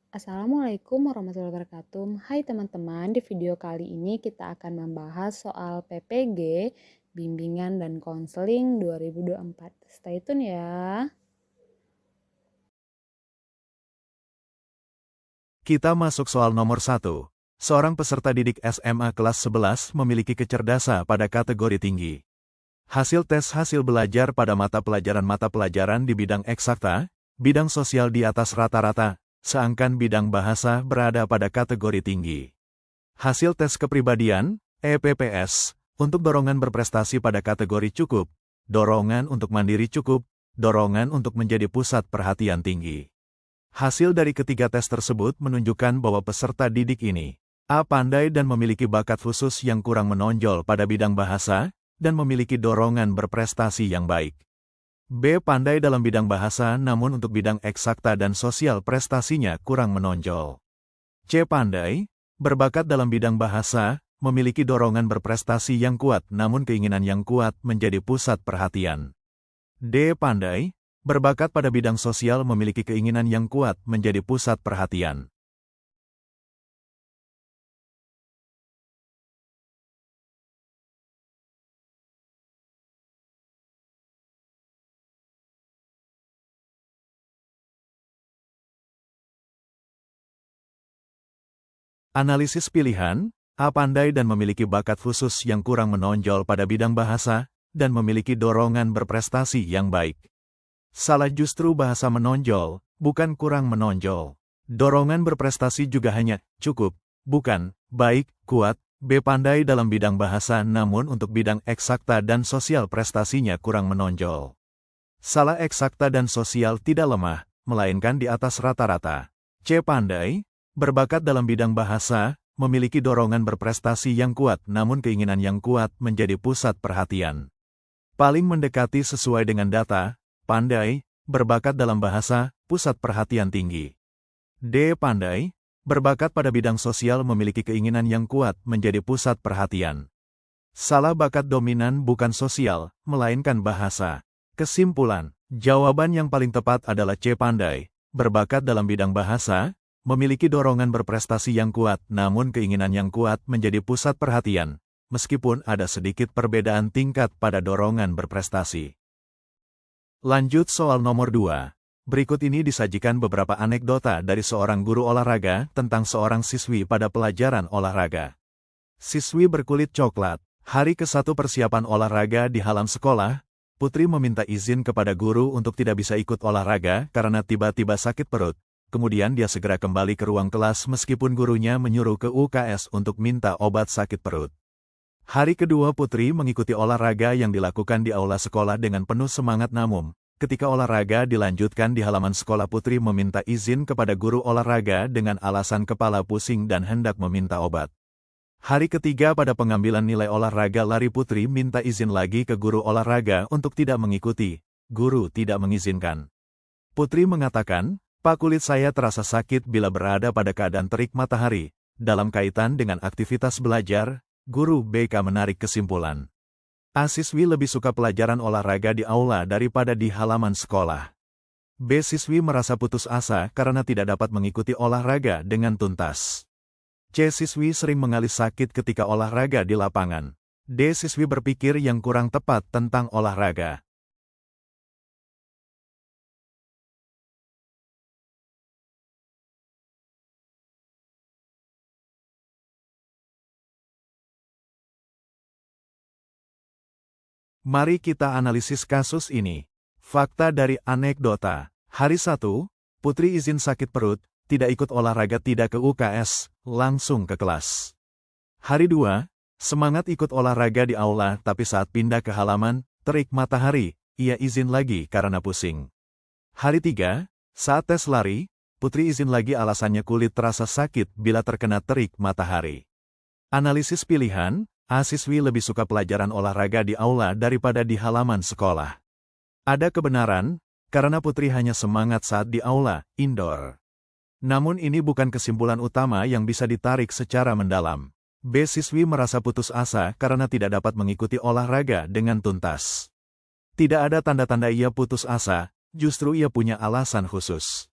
Assalamualaikum warahmatullahi wabarakatuh. Hai teman-teman, di video kali ini kita akan membahas soal PPG, Bimbingan dan Konseling 2024. Stay tune ya. Kita masuk soal nomor 1. Seorang peserta didik SMA kelas 11 memiliki kecerdasan pada kategori tinggi. Hasil tes hasil belajar pada mata pelajaran di bidang eksakta, bidang sosial di atas rata-rata, sedangkan bidang bahasa berada pada kategori tinggi. Hasil tes kepribadian, EPPS, untuk dorongan berprestasi pada kategori cukup, dorongan untuk mandiri cukup, dorongan untuk menjadi pusat perhatian tinggi. Hasil dari ketiga tes tersebut menunjukkan bahwa peserta didik ini A. Pandai dan memiliki bakat khusus yang kurang menonjol pada bidang bahasa, dan memiliki dorongan berprestasi yang baik. B. Pandai dalam bidang bahasa namun untuk bidang eksakta dan sosial prestasinya kurang menonjol. C. Pandai, berbakat dalam bidang bahasa, memiliki dorongan berprestasi yang kuat namun keinginan yang kuat menjadi pusat perhatian. D. Pandai, berbakat pada bidang sosial memiliki keinginan yang kuat menjadi pusat perhatian. Analisis pilihan, A. Pandai dan memiliki bakat khusus yang kurang menonjol pada bidang bahasa, dan memiliki dorongan berprestasi yang baik. Salah, justru bahasa menonjol, bukan kurang menonjol. Dorongan berprestasi juga hanya cukup, bukan baik, kuat. B. Pandai dalam bidang bahasa namun untuk bidang eksakta dan sosial prestasinya kurang menonjol. Salah, eksakta dan sosial tidak lemah, melainkan di atas rata-rata. C. Pandai, berbakat dalam bidang bahasa, memiliki dorongan berprestasi yang kuat namun keinginan yang kuat menjadi pusat perhatian. Paling mendekati sesuai dengan data, Pandai, berbakat dalam bahasa, pusat perhatian tinggi. D. Pandai, berbakat pada bidang sosial memiliki keinginan yang kuat menjadi pusat perhatian. Salah, bakat dominan bukan sosial, melainkan bahasa. Kesimpulan, jawaban yang paling tepat adalah C. Pandai, berbakat dalam bidang bahasa, memiliki dorongan berprestasi yang kuat namun keinginan yang kuat menjadi pusat perhatian, meskipun ada sedikit perbedaan tingkat pada dorongan berprestasi. Lanjut soal nomor 2. Berikut ini disajikan beberapa anekdota dari seorang guru olahraga tentang seorang siswi pada pelajaran olahraga. Siswi berkulit coklat. Hari ke-1 persiapan olahraga di halaman sekolah, Putri meminta izin kepada guru untuk tidak bisa ikut olahraga karena tiba-tiba sakit perut. Kemudian dia segera kembali ke ruang kelas meskipun gurunya menyuruh ke UKS untuk minta obat sakit perut. Hari kedua Putri mengikuti olahraga yang dilakukan di aula sekolah dengan penuh semangat namun, ketika olahraga dilanjutkan di halaman sekolah Putri meminta izin kepada guru olahraga dengan alasan kepala pusing dan hendak meminta obat. Hari ketiga pada pengambilan nilai olahraga lari Putri minta izin lagi ke guru olahraga untuk tidak mengikuti. Guru tidak mengizinkan. Putri mengatakan, "Pak, kulit saya terasa sakit bila berada pada keadaan terik matahari." Dalam kaitan dengan aktivitas belajar, Guru BK menarik kesimpulan. A. Siswi lebih suka pelajaran olahraga di aula daripada di halaman sekolah. B. Siswi merasa putus asa karena tidak dapat mengikuti olahraga dengan tuntas. C. Siswi sering mengalami sakit ketika olahraga di lapangan. D. Siswi berpikir yang kurang tepat tentang olahraga. Mari kita analisis kasus ini. Fakta dari anekdota. Hari 1, Putri izin sakit perut, tidak ikut olahraga, tidak ke UKS, langsung ke kelas. Hari 2, semangat ikut olahraga di aula tapi saat pindah ke halaman, terik matahari, ia izin lagi karena pusing. Hari 3, saat tes lari, Putri izin lagi alasannya kulit terasa sakit bila terkena terik matahari. Analisis pilihan, A. Siswi lebih suka pelajaran olahraga di aula daripada di halaman sekolah. Ada kebenaran, karena Putri hanya semangat saat di aula, indoor. Namun ini bukan kesimpulan utama yang bisa ditarik secara mendalam. B. Siswi merasa putus asa karena tidak dapat mengikuti olahraga dengan tuntas. Tidak ada tanda-tanda ia putus asa, justru ia punya alasan khusus.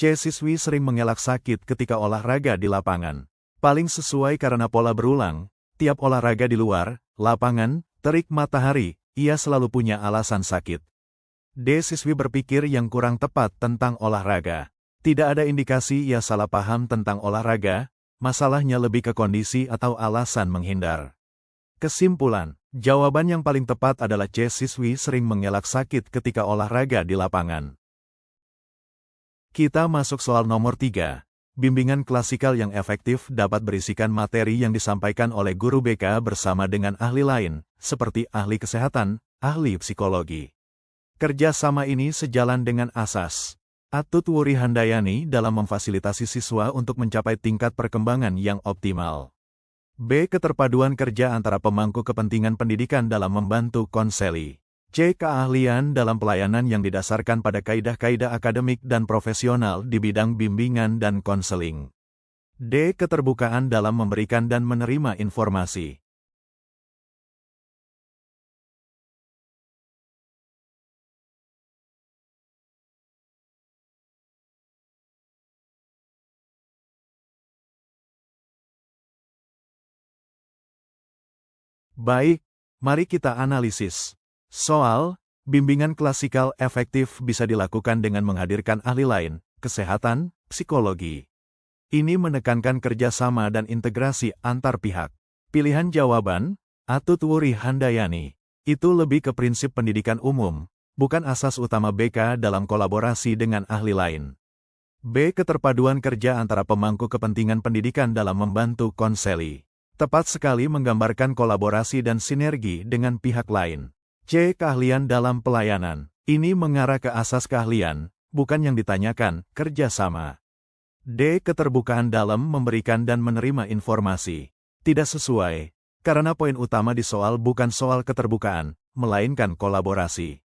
C. Siswi sering mengelak sakit ketika olahraga di lapangan. Paling sesuai karena pola berulang, tiap olahraga di luar, lapangan, terik matahari, ia selalu punya alasan sakit. D. Siswi berpikir yang kurang tepat tentang olahraga. Tidak ada indikasi ia salah paham tentang olahraga, masalahnya lebih ke kondisi atau alasan menghindar. Kesimpulan, jawaban yang paling tepat adalah C. Siswi sering mengelak sakit ketika olahraga di lapangan. Kita masuk soal nomor 3. Bimbingan klasikal yang efektif dapat berisikan materi yang disampaikan oleh guru BK bersama dengan ahli lain, seperti ahli kesehatan, ahli psikologi. Kerjasama ini sejalan dengan asas Atut Wuri Handayani dalam memfasilitasi siswa untuk mencapai tingkat perkembangan yang optimal. B. Keterpaduan kerja antara pemangku kepentingan pendidikan dalam membantu konseli. C. Keahlian dalam pelayanan yang didasarkan pada kaidah-kaidah akademik dan profesional di bidang bimbingan dan konseling. D. Keterbukaan dalam memberikan dan menerima informasi. Baik, mari kita analisis. Soal, bimbingan klasikal efektif bisa dilakukan dengan menghadirkan ahli lain, kesehatan, psikologi. Ini menekankan kerjasama dan integrasi antar pihak. Pilihan jawaban, Atut Wuri Handayani. Itu lebih ke prinsip pendidikan umum, bukan asas utama BK dalam kolaborasi dengan ahli lain. B. Keterpaduan kerja antara pemangku kepentingan pendidikan dalam membantu konseli. Tepat sekali menggambarkan kolaborasi dan sinergi dengan pihak lain. C. Keahlian dalam pelayanan. Ini mengarah ke asas keahlian, bukan yang ditanyakan, kerjasama. D. Keterbukaan dalam memberikan dan menerima informasi. Tidak sesuai, karena poin utama di soal bukan soal keterbukaan, melainkan kolaborasi.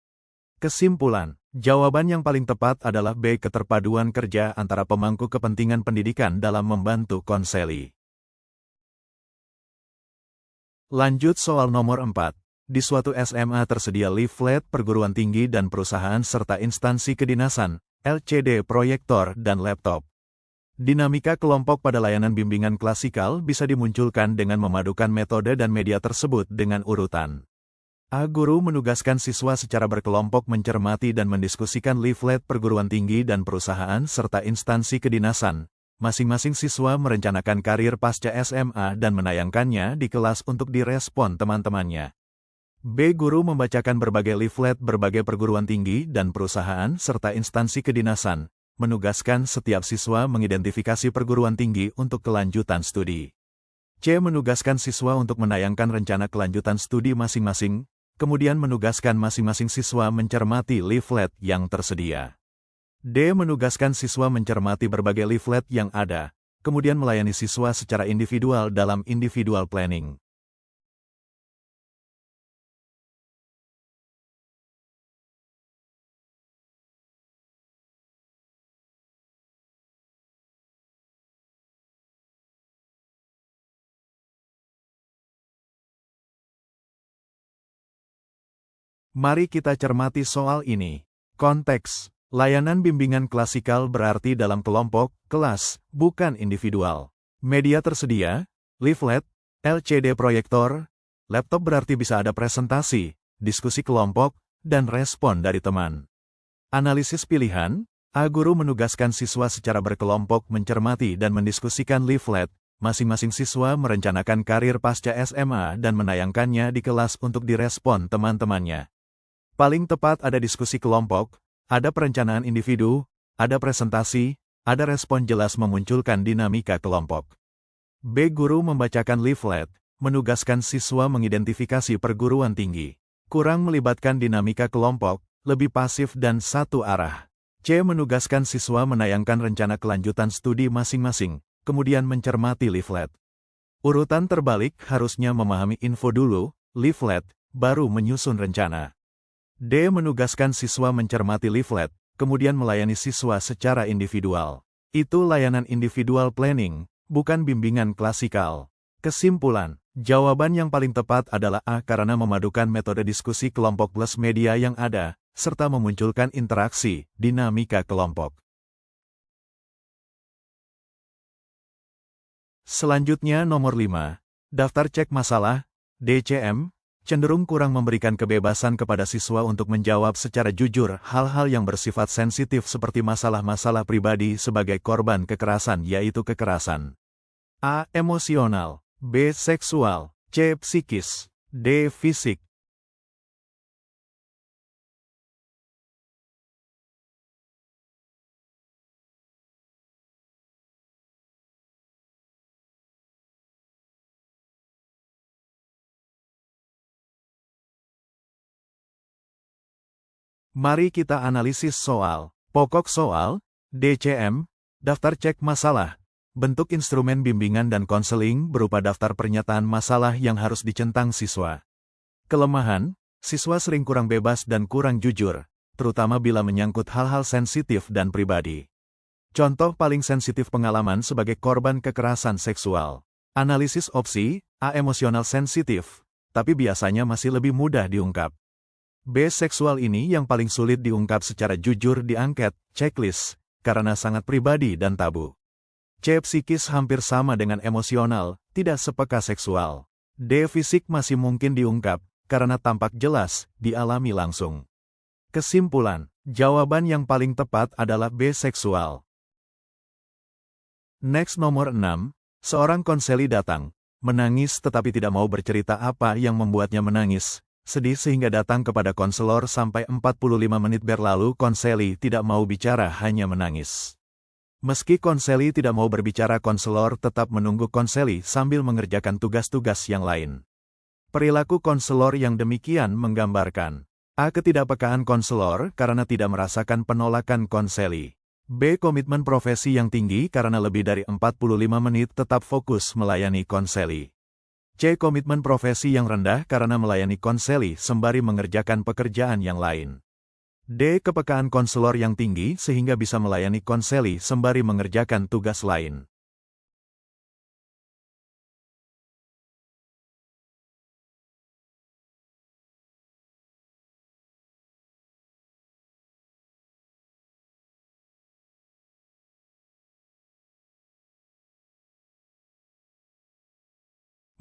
Kesimpulan, jawaban yang paling tepat adalah B. Keterpaduan kerja antara pemangku kepentingan pendidikan dalam membantu konseli. Lanjut soal nomor 4. Di suatu SMA tersedia leaflet perguruan tinggi dan perusahaan serta instansi kedinasan, LCD proyektor dan laptop. Dinamika kelompok pada layanan bimbingan klasikal bisa dimunculkan dengan memadukan metode dan media tersebut dengan urutan. A. Guru menugaskan siswa secara berkelompok mencermati dan mendiskusikan leaflet perguruan tinggi dan perusahaan serta instansi kedinasan. Masing-masing siswa merencanakan karir pasca SMA dan menayangkannya di kelas untuk direspon teman-temannya. B. Guru membacakan berbagai leaflet berbagai perguruan tinggi dan perusahaan serta instansi kedinasan, menugaskan setiap siswa mengidentifikasi perguruan tinggi untuk kelanjutan studi. C. Menugaskan siswa untuk menayangkan rencana kelanjutan studi masing-masing, kemudian menugaskan masing-masing siswa mencermati leaflet yang tersedia. D. Menugaskan siswa mencermati berbagai leaflet yang ada, kemudian melayani siswa secara individual dalam individual planning. Mari kita cermati soal ini. Konteks, layanan bimbingan klasikal berarti dalam kelompok, kelas, bukan individual. Media tersedia, leaflet, LCD proyektor, laptop berarti bisa ada presentasi, diskusi kelompok, dan respon dari teman. Analisis pilihan, A. Guru menugaskan siswa secara berkelompok mencermati dan mendiskusikan leaflet, masing-masing siswa merencanakan karir pasca SMA dan menayangkannya di kelas untuk direspon teman-temannya. Paling tepat ada diskusi kelompok, ada perencanaan individu, ada presentasi, ada respon jelas memunculkan dinamika kelompok. B. Guru membacakan leaflet, menugaskan siswa mengidentifikasi perguruan tinggi. Kurang melibatkan dinamika kelompok, lebih pasif dan satu arah. C. Menugaskan siswa menayangkan rencana kelanjutan studi masing-masing, kemudian mencermati leaflet. Urutan terbalik harusnya memahami info dulu, leaflet, baru menyusun rencana. D. Menugaskan siswa mencermati leaflet, kemudian melayani siswa secara individual. Itu layanan individual planning, bukan bimbingan klasikal. Kesimpulan, jawaban yang paling tepat adalah A karena memadukan metode diskusi kelompok plus media yang ada, serta memunculkan interaksi, dinamika kelompok. Selanjutnya nomor 5. Daftar cek masalah, DCM, cenderung kurang memberikan kebebasan kepada siswa untuk menjawab secara jujur hal-hal yang bersifat sensitif seperti masalah-masalah pribadi sebagai korban kekerasan yaitu kekerasan. A. Emosional, B. Seksual, C. Psikis, D. Fisik. Mari kita analisis soal. Pokok soal, DCM, daftar cek masalah. Bentuk instrumen bimbingan dan konseling berupa daftar pernyataan masalah yang harus dicentang siswa. Kelemahan, siswa sering kurang bebas dan kurang jujur, terutama bila menyangkut hal-hal sensitif dan pribadi. Contoh paling sensitif pengalaman sebagai korban kekerasan seksual. Analisis opsi, A. Emosional sensitif, tapi biasanya masih lebih mudah diungkap. B. Seksual ini yang paling sulit diungkap secara jujur di angket, checklist, karena sangat pribadi dan tabu. C. Psikis hampir sama dengan emosional, tidak sepeka seksual. D. Fisik masih mungkin diungkap, karena tampak jelas, dialami langsung. Kesimpulan, jawaban yang paling tepat adalah B. Seksual. Next nomor 6, seorang konseli datang, menangis tetapi tidak mau bercerita apa yang membuatnya menangis. Sedih sehingga datang kepada konselor sampai 45 menit berlalu konseli tidak mau bicara hanya menangis. Meski konseli tidak mau berbicara konselor tetap menunggu konseli sambil mengerjakan tugas-tugas yang lain. Perilaku konselor yang demikian menggambarkan A. Ketidakpekaan konselor karena tidak merasakan penolakan konseli. B. Komitmen profesi yang tinggi karena lebih dari 45 menit tetap fokus melayani konseli. C. Komitmen profesi yang rendah karena melayani konseli sembari mengerjakan pekerjaan yang lain. D. Kepekaan konselor yang tinggi sehingga bisa melayani konseli sembari mengerjakan tugas lain.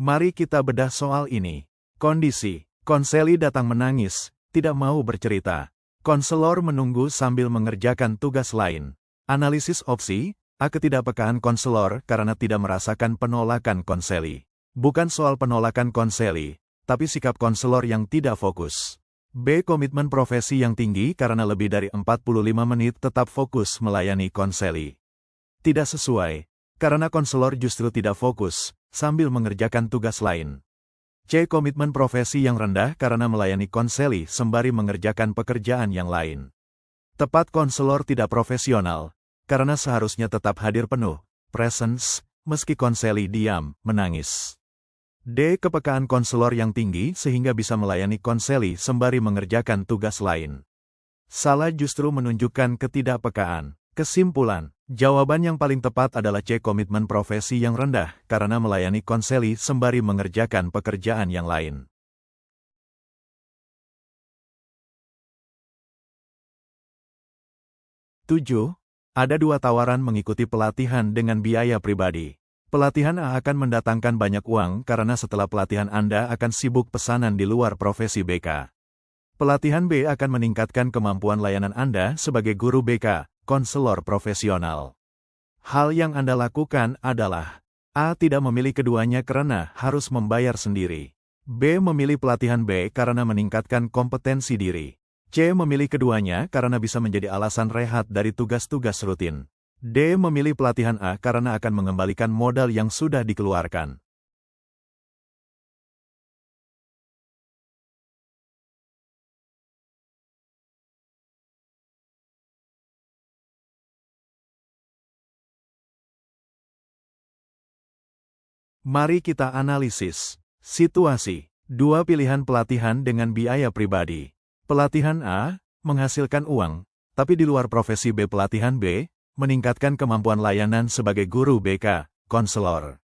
Mari kita bedah soal ini. Kondisi, konseli datang menangis, tidak mau bercerita. Konselor menunggu sambil mengerjakan tugas lain. Analisis opsi, A. Ketidakpekaan konselor karena tidak merasakan penolakan konseli. Bukan soal penolakan konseli, tapi sikap konselor yang tidak fokus. B. Komitmen profesi yang tinggi karena lebih dari 45 menit tetap fokus melayani konseli. Tidak sesuai, karena konselor justru tidak fokus, sambil mengerjakan tugas lain. C. Komitmen profesi yang rendah karena melayani konseli sembari mengerjakan pekerjaan yang lain. Tepat konselor tidak profesional, karena seharusnya tetap hadir penuh, presence, meski konseli diam, menangis. D. Kepekaan konselor yang tinggi sehingga bisa melayani konseli sembari mengerjakan tugas lain. Salah justru menunjukkan ketidakpekaan. Kesimpulan, jawaban yang paling tepat adalah C. Komitmen profesi yang rendah karena melayani konseli sembari mengerjakan pekerjaan yang lain. Tujuh, ada dua tawaran mengikuti pelatihan dengan biaya pribadi. Pelatihan A akan mendatangkan banyak uang karena setelah pelatihan Anda akan sibuk pesanan di luar profesi BK. Pelatihan B akan meningkatkan kemampuan layanan Anda sebagai guru BK, konselor profesional. Hal yang Anda lakukan adalah A. Tidak memilih keduanya karena harus membayar sendiri. B. Memilih pelatihan B karena meningkatkan kompetensi diri. C. Memilih keduanya karena bisa menjadi alasan rehat dari tugas-tugas rutin. D. Memilih pelatihan A karena akan mengembalikan modal yang sudah dikeluarkan. Mari kita analisis. Situasi. Dua pilihan pelatihan dengan biaya pribadi. Pelatihan A, menghasilkan uang, tapi di luar profesi B. Pelatihan B, meningkatkan kemampuan layanan sebagai guru BK, konselor.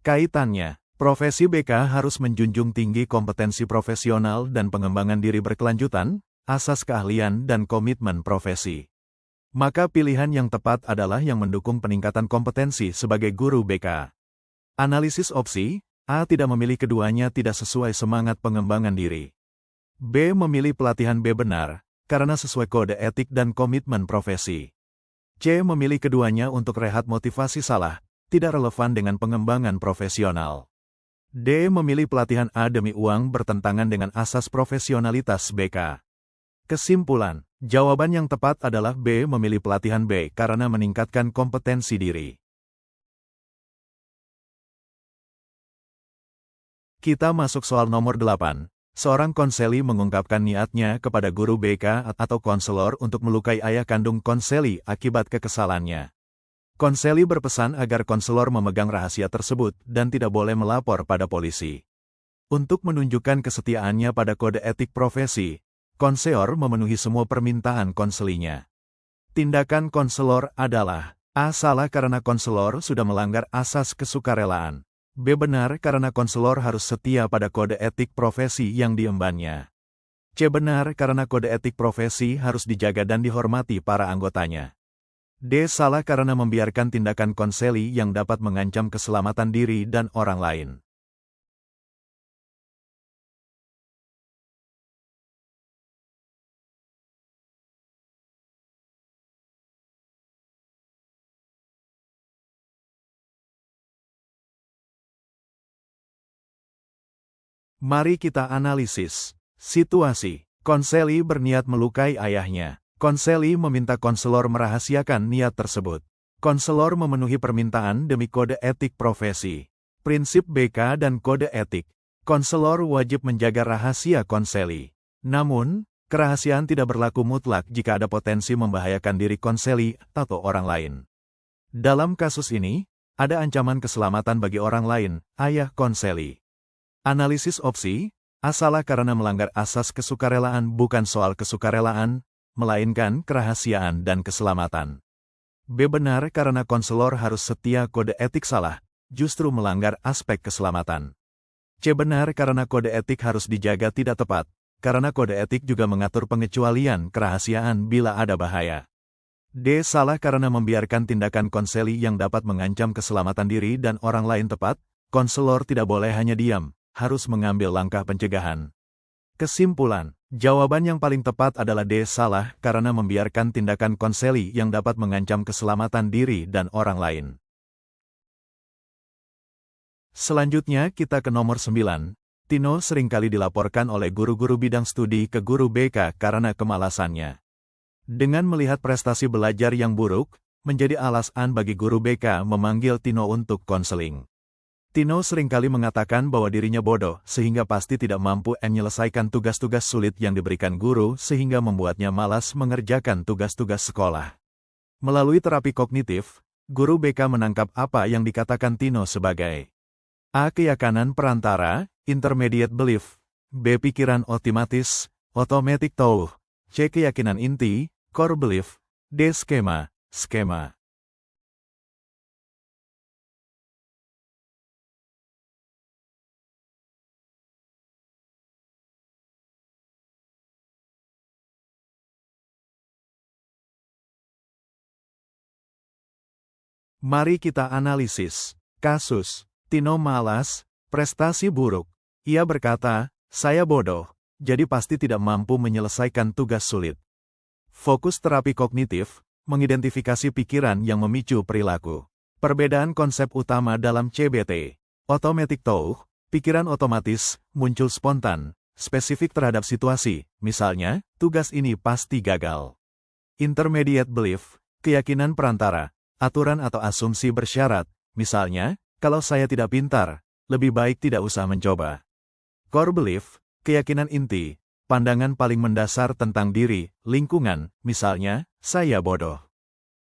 Kaitannya, profesi BK harus menjunjung tinggi kompetensi profesional dan pengembangan diri berkelanjutan, asas keahlian dan komitmen profesi. Maka pilihan yang tepat adalah yang mendukung peningkatan kompetensi sebagai guru BK. Analisis opsi, A tidak memilih keduanya tidak sesuai semangat pengembangan diri. B memilih pelatihan B benar, karena sesuai kode etik dan komitmen profesi. C memilih keduanya untuk rehat motivasi salah, tidak relevan dengan pengembangan profesional. D memilih pelatihan A demi uang bertentangan dengan asas profesionalitas BK. Kesimpulan, jawaban yang tepat adalah B memilih pelatihan B karena meningkatkan kompetensi diri. Kita masuk soal nomor 8. Seorang konseli mengungkapkan niatnya kepada guru BK atau konselor untuk melukai ayah kandung konseli akibat kekesalannya. Konseli berpesan agar konselor memegang rahasia tersebut dan tidak boleh melapor pada polisi. Untuk menunjukkan kesetiaannya pada kode etik profesi, konselor memenuhi semua permintaan konselinya. Tindakan konselor adalah A. Salah karena konselor sudah melanggar asas kesukarelaan. B. Benar karena konselor harus setia pada kode etik profesi yang diembannya. C. Benar karena kode etik profesi harus dijaga dan dihormati para anggotanya. D. Salah karena membiarkan tindakan konseli yang dapat mengancam keselamatan diri dan orang lain. Mari kita analisis. Situasi. Konseli berniat melukai ayahnya. Konseli meminta konselor merahasiakan niat tersebut. Konselor memenuhi permintaan demi kode etik profesi. Prinsip BK dan kode etik. Konselor wajib menjaga rahasia konseli. Namun, kerahasiaan tidak berlaku mutlak jika ada potensi membahayakan diri konseli atau orang lain. Dalam kasus ini, ada ancaman keselamatan bagi orang lain, ayah konseli. Analisis opsi, A salah karena melanggar asas kesukarelaan bukan soal kesukarelaan, melainkan kerahasiaan dan keselamatan. B benar karena konselor harus setia kode etik salah, justru melanggar aspek keselamatan. C benar karena kode etik harus dijaga tidak tepat, karena kode etik juga mengatur pengecualian kerahasiaan bila ada bahaya. D salah karena membiarkan tindakan konseli yang dapat mengancam keselamatan diri dan orang lain tepat, konselor tidak boleh hanya diam, harus mengambil langkah pencegahan. Kesimpulan, jawaban yang paling tepat adalah D salah karena membiarkan tindakan konseli yang dapat mengancam keselamatan diri dan orang lain. Selanjutnya kita ke nomor 9. Tino seringkali dilaporkan oleh guru-guru bidang studi ke guru BK karena kemalasannya. Dengan melihat prestasi belajar yang buruk, menjadi alasan bagi guru BK memanggil Tino untuk konseling. Tino seringkali mengatakan bahwa dirinya bodoh sehingga pasti tidak mampu menyelesaikan tugas-tugas sulit yang diberikan guru sehingga membuatnya malas mengerjakan tugas-tugas sekolah. Melalui terapi kognitif, guru BK menangkap apa yang dikatakan Tino sebagai A. Keyakinan perantara, intermediate belief. B. Pikiran otomatis, automatic thought. C. Keyakinan inti, core belief. D. Skema. Mari kita analisis. Kasus. Tino malas, prestasi buruk. Ia berkata, saya bodoh, jadi pasti tidak mampu menyelesaikan tugas sulit. Fokus terapi kognitif, mengidentifikasi pikiran yang memicu perilaku. Perbedaan konsep utama dalam CBT. Automatic thought, pikiran otomatis, muncul spontan, spesifik terhadap situasi, misalnya, tugas ini pasti gagal. Intermediate belief, keyakinan perantara, aturan atau asumsi bersyarat, misalnya, kalau saya tidak pintar, lebih baik tidak usah mencoba. Core belief, keyakinan inti, pandangan paling mendasar tentang diri, lingkungan, misalnya, saya bodoh.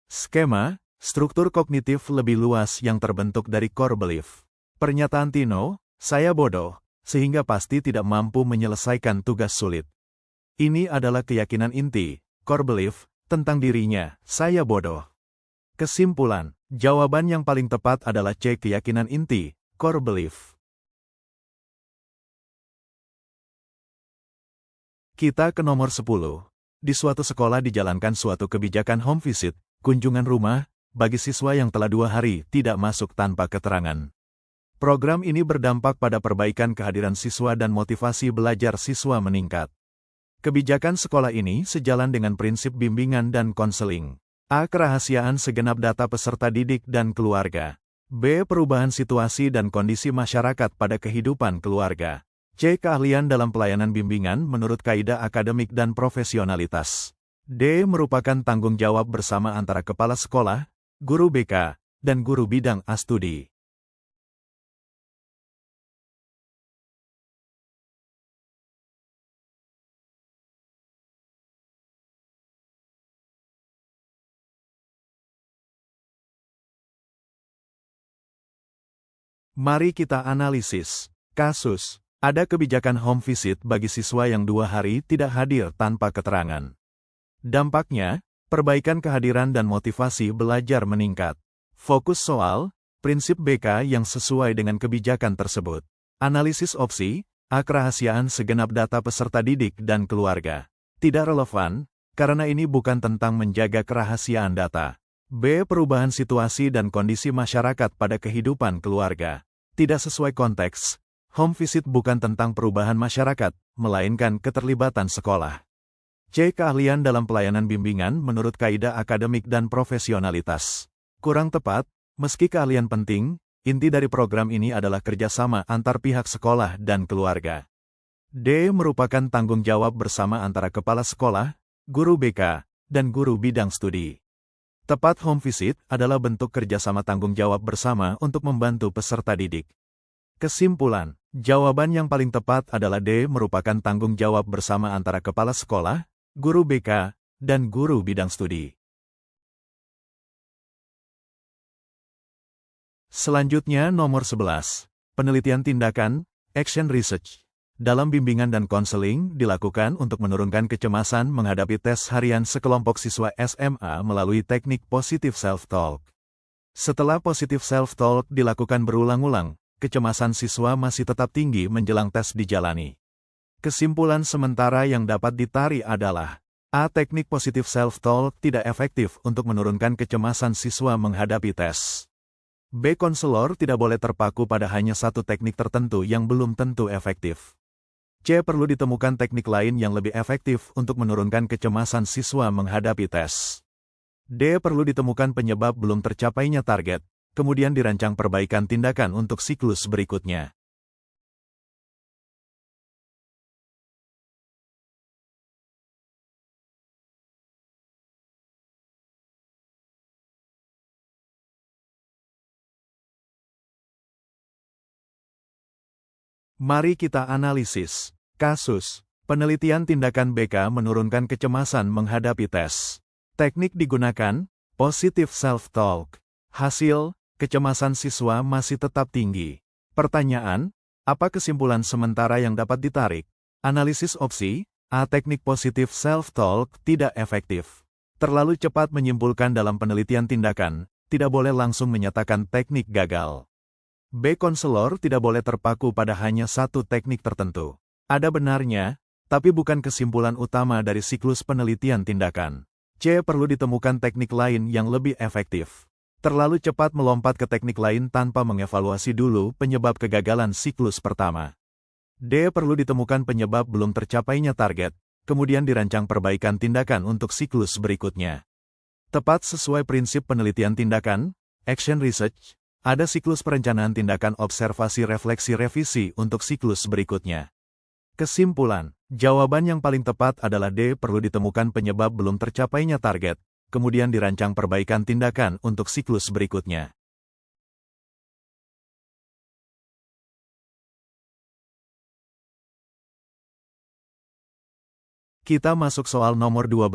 Skema, struktur kognitif lebih luas yang terbentuk dari core belief. Pernyataan Tino, saya bodoh, sehingga pasti tidak mampu menyelesaikan tugas sulit. Ini adalah keyakinan inti, core belief, tentang dirinya, saya bodoh. Kesimpulan, jawaban yang paling tepat adalah C. Keyakinan inti, core belief. Kita ke nomor 10. Di suatu sekolah dijalankan suatu kebijakan home visit, kunjungan rumah, bagi siswa yang telah 2 hari tidak masuk tanpa keterangan. Program ini berdampak pada perbaikan kehadiran siswa dan motivasi belajar siswa meningkat. Kebijakan sekolah ini sejalan dengan prinsip bimbingan dan konseling. A. Kerahasiaan segenap data peserta didik dan keluarga. B. Perubahan situasi dan kondisi masyarakat pada kehidupan keluarga. C. Keahlian dalam pelayanan bimbingan menurut kaidah akademik dan profesionalitas. D. Merupakan tanggung jawab bersama antara kepala sekolah, guru BK, dan guru bidang studi. Mari kita analisis. Kasus. Ada kebijakan home visit bagi siswa yang 2 hari tidak hadir tanpa keterangan. Dampaknya, perbaikan kehadiran dan motivasi belajar meningkat. Fokus soal, prinsip BK yang sesuai dengan kebijakan tersebut. Analisis opsi, A. Kerahasiaan segenap data peserta didik dan keluarga. Tidak relevan, karena ini bukan tentang menjaga kerahasiaan data. B. Perubahan situasi dan kondisi masyarakat pada kehidupan keluarga. Tidak sesuai konteks. Home visit bukan tentang perubahan masyarakat, melainkan keterlibatan sekolah. C. Keahlian dalam pelayanan bimbingan menurut kaidah akademik dan profesionalitas. Kurang tepat, meski keahlian penting, inti dari program ini adalah kerjasama antar pihak sekolah dan keluarga. D. Merupakan tanggung jawab bersama antara kepala sekolah, guru BK, dan guru bidang studi. Tepat home visit adalah bentuk kerjasama tanggung jawab bersama untuk membantu peserta didik. Kesimpulan, jawaban yang paling tepat adalah D. Merupakan tanggung jawab bersama antara kepala sekolah, guru BK, dan guru bidang studi. Selanjutnya nomor 11. Penelitian tindakan, action research. Dalam bimbingan dan konseling dilakukan untuk menurunkan kecemasan menghadapi tes harian sekelompok siswa SMA melalui teknik positive self-talk. Setelah positive self-talk dilakukan berulang-ulang, kecemasan siswa masih tetap tinggi menjelang tes dijalani. Kesimpulan sementara yang dapat ditarik adalah A. Teknik positive self-talk tidak efektif untuk menurunkan kecemasan siswa menghadapi tes. B. Konselor tidak boleh terpaku pada hanya satu teknik tertentu yang belum tentu efektif. C. Perlu ditemukan teknik lain yang lebih efektif untuk menurunkan kecemasan siswa menghadapi tes. D. Perlu ditemukan penyebab belum tercapainya target, kemudian dirancang perbaikan tindakan untuk siklus berikutnya. Mari kita analisis. Kasus. Penelitian tindakan BK menurunkan kecemasan menghadapi tes. Teknik digunakan, positive self-talk. Hasil, kecemasan siswa masih tetap tinggi. Pertanyaan, apa kesimpulan sementara yang dapat ditarik? Analisis opsi, A. Teknik positive self-talk tidak efektif. Terlalu cepat menyimpulkan dalam penelitian tindakan, tidak boleh langsung menyatakan teknik gagal. B. Konselor tidak boleh terpaku pada hanya satu teknik tertentu. Ada benarnya, tapi bukan kesimpulan utama dari siklus penelitian tindakan. C. Perlu ditemukan teknik lain yang lebih efektif. Terlalu cepat melompat ke teknik lain tanpa mengevaluasi dulu penyebab kegagalan siklus pertama. D. Perlu ditemukan penyebab belum tercapainya target, kemudian dirancang perbaikan tindakan untuk siklus berikutnya. Tepat sesuai prinsip penelitian tindakan, action research, ada siklus perencanaan tindakan observasi refleksi revisi untuk siklus berikutnya. Kesimpulan, jawaban yang paling tepat adalah D. Perlu ditemukan penyebab belum tercapainya target, kemudian dirancang perbaikan tindakan untuk siklus berikutnya. Kita masuk soal nomor 12.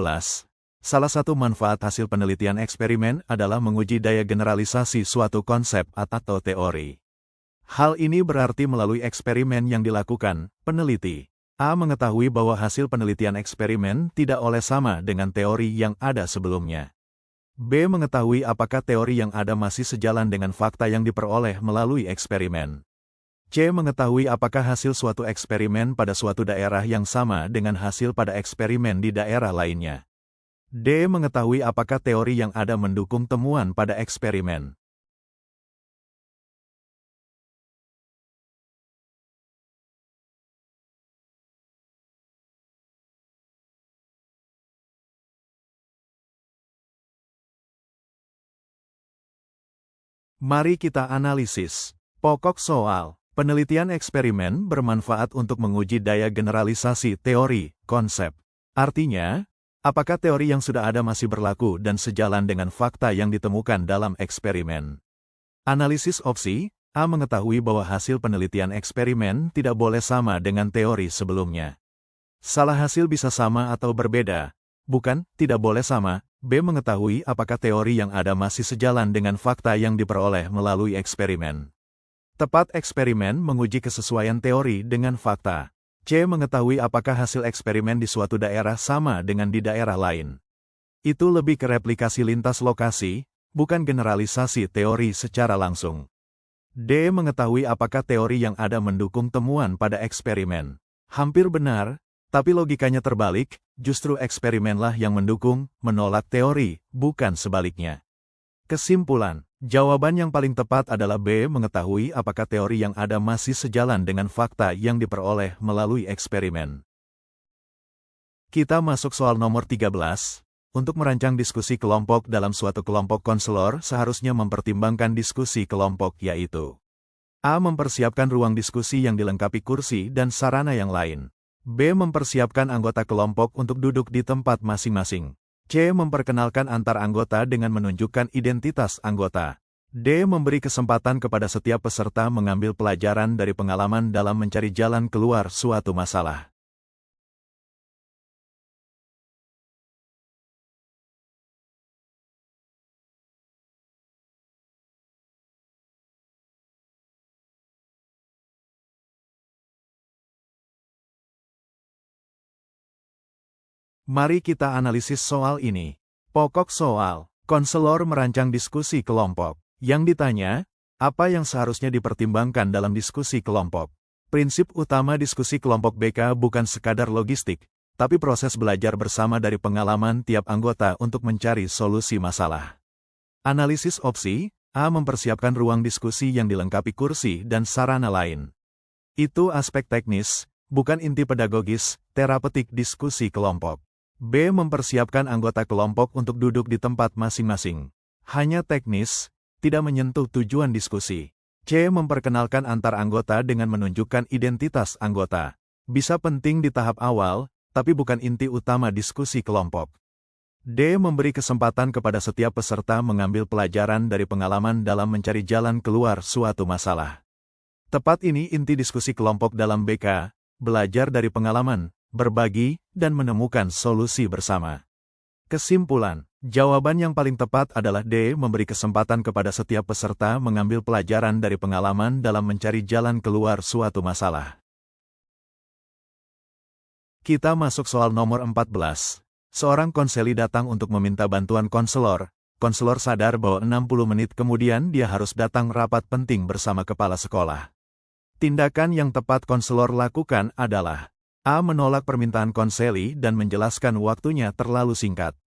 Salah satu manfaat hasil penelitian eksperimen adalah menguji daya generalisasi suatu konsep atau teori. Hal ini berarti melalui eksperimen yang dilakukan, peneliti A. mengetahui bahwa hasil penelitian eksperimen tidak oleh sama dengan teori yang ada sebelumnya. B. Mengetahui apakah teori yang ada masih sejalan dengan fakta yang diperoleh melalui eksperimen. C. Mengetahui apakah hasil suatu eksperimen pada suatu daerah yang sama dengan hasil pada eksperimen di daerah lainnya. D. Mengetahui apakah teori yang ada mendukung temuan pada eksperimen. Mari kita analisis. Pokok soal. Penelitian eksperimen bermanfaat untuk menguji daya generalisasi teori, konsep. Artinya, apakah teori yang sudah ada masih berlaku dan sejalan dengan fakta yang ditemukan dalam eksperimen? Analisis opsi. A mengetahui bahwa hasil penelitian eksperimen tidak boleh sama dengan teori sebelumnya. Salah hasil bisa sama atau berbeda. Bukan, tidak boleh sama. B mengetahui apakah teori yang ada masih sejalan dengan fakta yang diperoleh melalui eksperimen. Tepat eksperimen menguji kesesuaian teori dengan fakta. C mengetahui apakah hasil eksperimen di suatu daerah sama dengan di daerah lain. Itu lebih ke replikasi lintas lokasi, bukan generalisasi teori secara langsung. D mengetahui apakah teori yang ada mendukung temuan pada eksperimen. Hampir benar, tapi logikanya terbalik, justru eksperimenlah yang mendukung, menolak teori, bukan sebaliknya. Kesimpulan, jawaban yang paling tepat adalah B mengetahui apakah teori yang ada masih sejalan dengan fakta yang diperoleh melalui eksperimen. Kita masuk soal nomor 13. Untuk merancang diskusi kelompok dalam suatu kelompok konselor seharusnya mempertimbangkan diskusi kelompok yaitu A. Mempersiapkan ruang diskusi yang dilengkapi kursi dan sarana yang lain. B. Mempersiapkan anggota kelompok untuk duduk di tempat masing-masing. C. Memperkenalkan antar anggota dengan menunjukkan identitas anggota. D. Memberi kesempatan kepada setiap peserta mengambil pelajaran dari pengalaman dalam mencari jalan keluar suatu masalah. Mari kita analisis soal ini. Pokok soal, konselor merancang diskusi kelompok. Yang ditanya, apa yang seharusnya dipertimbangkan dalam diskusi kelompok? Prinsip utama diskusi kelompok BK bukan sekadar logistik, tapi proses belajar bersama dari pengalaman tiap anggota untuk mencari solusi masalah. Analisis opsi, A. Mempersiapkan ruang diskusi yang dilengkapi kursi dan sarana lain. Itu aspek teknis, bukan inti pedagogis, terapeutik diskusi kelompok. B. Mempersiapkan anggota kelompok untuk duduk di tempat masing-masing. Hanya teknis, tidak menyentuh tujuan diskusi. C. Memperkenalkan antar anggota dengan menunjukkan identitas anggota. Bisa penting di tahap awal, tapi bukan inti utama diskusi kelompok. D. Memberi kesempatan kepada setiap peserta mengambil pelajaran dari pengalaman dalam mencari jalan keluar suatu masalah. Tepat ini inti diskusi kelompok dalam BK, belajar dari pengalaman, berbagi, dan menemukan solusi bersama. Kesimpulan, jawaban yang paling tepat adalah D. Memberi kesempatan kepada setiap peserta mengambil pelajaran dari pengalaman dalam mencari jalan keluar suatu masalah. Kita masuk soal nomor 14. Seorang konseli datang untuk meminta bantuan konselor. Konselor sadar bahwa 60 menit kemudian dia harus datang rapat penting bersama kepala sekolah. Tindakan yang tepat konselor lakukan adalah A. Menolak permintaan konseli dan menjelaskan waktunya terlalu singkat.